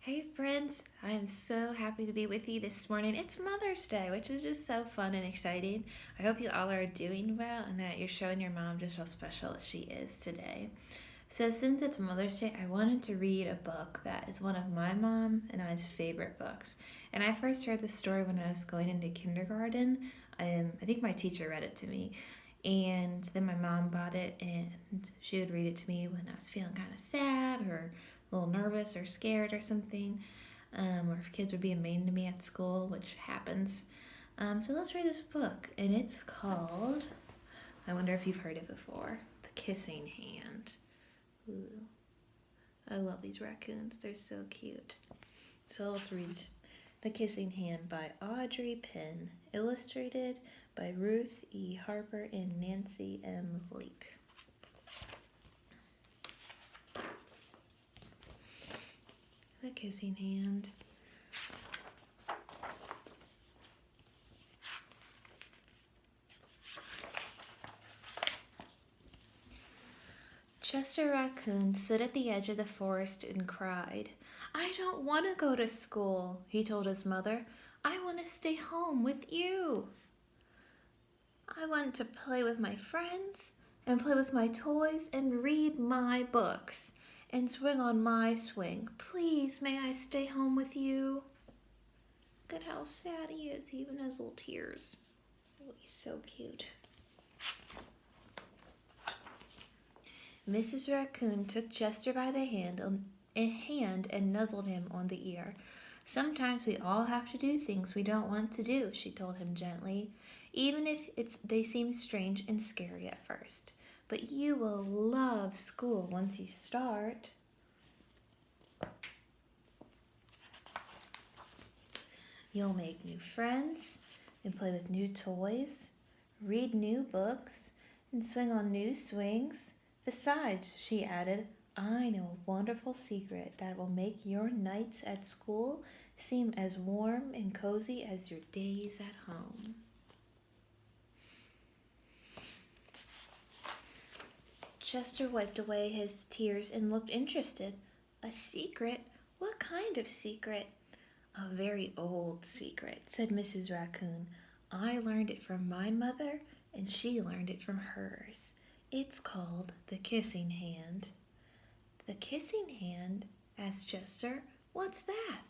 Hey friends, I am so happy to be with you this morning. It's Mother's Day, which is just so fun and exciting. I hope you all are doing well and that you're showing your mom just how special she is today. So, since it's Mother's Day, I wanted to read a book that is one of my mom and I's favorite books. And I first heard the story when I was going into kindergarten. I think my teacher read it to me. And then my mom bought it and she would read it to me when I was feeling kind of sad or a little nervous or scared or something, or if kids were being mean to me at school, which happens. So let's read this book, and it's called, I wonder if you've heard it before, The Kissing Hand. Ooh, I love these raccoons, they're so cute. So let's read The Kissing Hand by Audrey Penn, illustrated by Ruth E. Harper and Nancy M. Leake. The Kissing Hand. Chester Raccoon stood at the edge of the forest and cried. "I don't want to go to school," he told his mother. "I want to stay home with you. I want to play with my friends and play with my toys and read my books and swing on my swing. Please, may I stay home with you?" Look at how sad he is. He even has little tears. Oh, he's so cute. Mrs. Raccoon took Chester by the hand and nuzzled him on the ear. "Sometimes we all have to do things we don't want to do," she told him gently, "even if they seem strange and scary at first. But you will love school once you start." "You'll make new friends and play with new toys, read new books, and swing on new swings. Besides," she added, "I know a wonderful secret that will make your nights at school seem as warm and cozy as your days at home." Chester wiped away his tears and looked interested. "A secret? What kind of secret?" "A very old secret," said Mrs. Raccoon. "I learned it from my mother, and she learned it from hers. It's called the Kissing Hand." "The Kissing Hand?" asked Chester. "What's that?"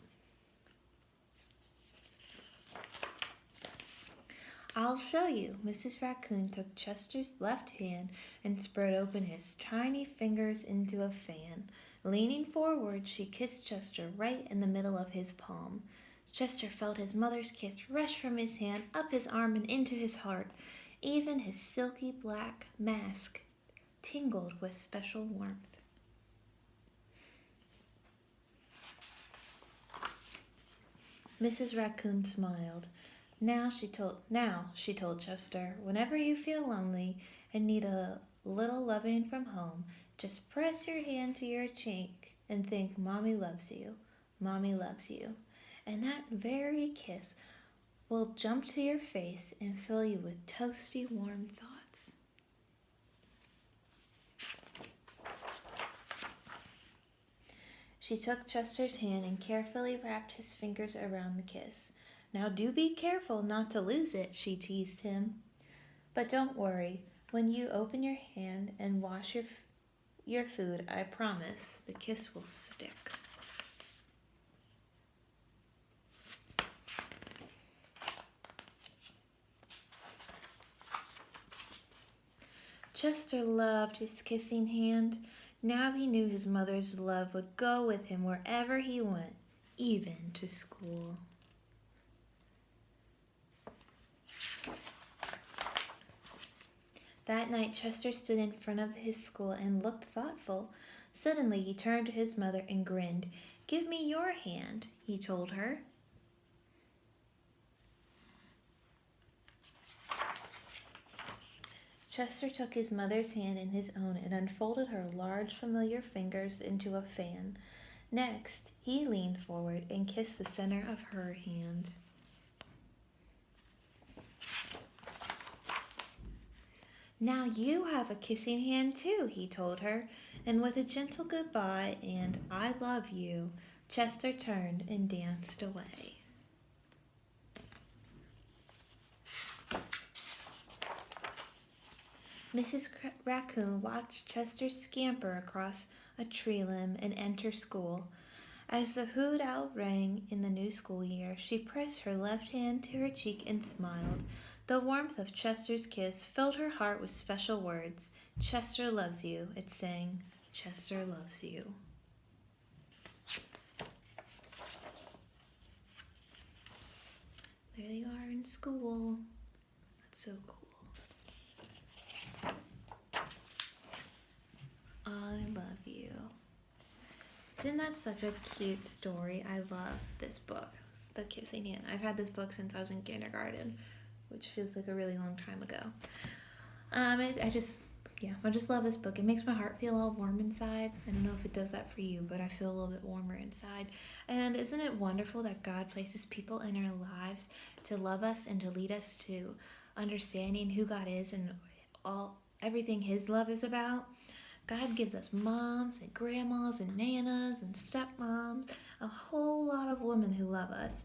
"I'll show you." Mrs. Raccoon took Chester's left hand and spread open his tiny fingers into a fan. Leaning forward, she kissed Chester right in the middle of his palm. Chester felt his mother's kiss rush from his hand, up his arm, and into his heart. Even his silky black mask tingled with special warmth. Mrs. Raccoon smiled. Now, she told Chester, "whenever you feel lonely and need a little loving from home, just press your hand to your cheek and think, 'Mommy loves you. Mommy loves you.' And that very kiss will jump to your face and fill you with toasty warm thoughts." She took Chester's hand and carefully wrapped his fingers around the kiss. "Now do be careful not to lose it," she teased him. "But don't worry. When you open your hand and wash your food, I promise the kiss will stick." Chester loved his kissing hand. Now he knew his mother's love would go with him wherever he went, even to school. That night, Chester stood in front of his school and looked thoughtful. Suddenly, he turned to his mother and grinned. "Give me your hand," he told her. Chester took his mother's hand in his own and unfolded her large, familiar fingers into a fan. Next, he leaned forward and kissed the center of her hand. "Now you have a kissing hand too," he told her, and with a gentle goodbye and "I love you," Chester turned and danced away. Mrs. Raccoon watched Chester scamper across a tree limb and enter school. As the hoot owl rang in the new school year, she pressed her left hand to her cheek and smiled. The warmth of Chester's kiss filled her heart with special words. Chester loves you, it sang. Chester loves you. There they are in school. That's so cool. I love you. Isn't that such a cute story? I love this book. It's the Kissing Hand. I've had this book since I was in kindergarten, which feels like a really long time ago. I just love this book. It makes my heart feel all warm inside. I don't know if it does that for you, but I feel a little bit warmer inside. And isn't it wonderful that God places people in our lives to love us and to lead us to understanding who God is and everything His love is about? God gives us moms and grandmas and nanas and stepmoms, a whole lot of women who love us.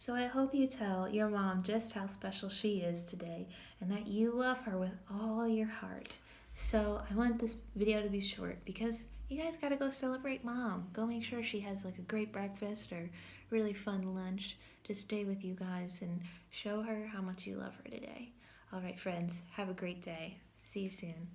So I hope you tell your mom just how special she is today and that you love her with all your heart. So I want this video to be short because you guys gotta go celebrate mom. Go make sure she has like a great breakfast or really fun lunch to stay with you guys and show her how much you love her today. All right, friends, have a great day. See you soon.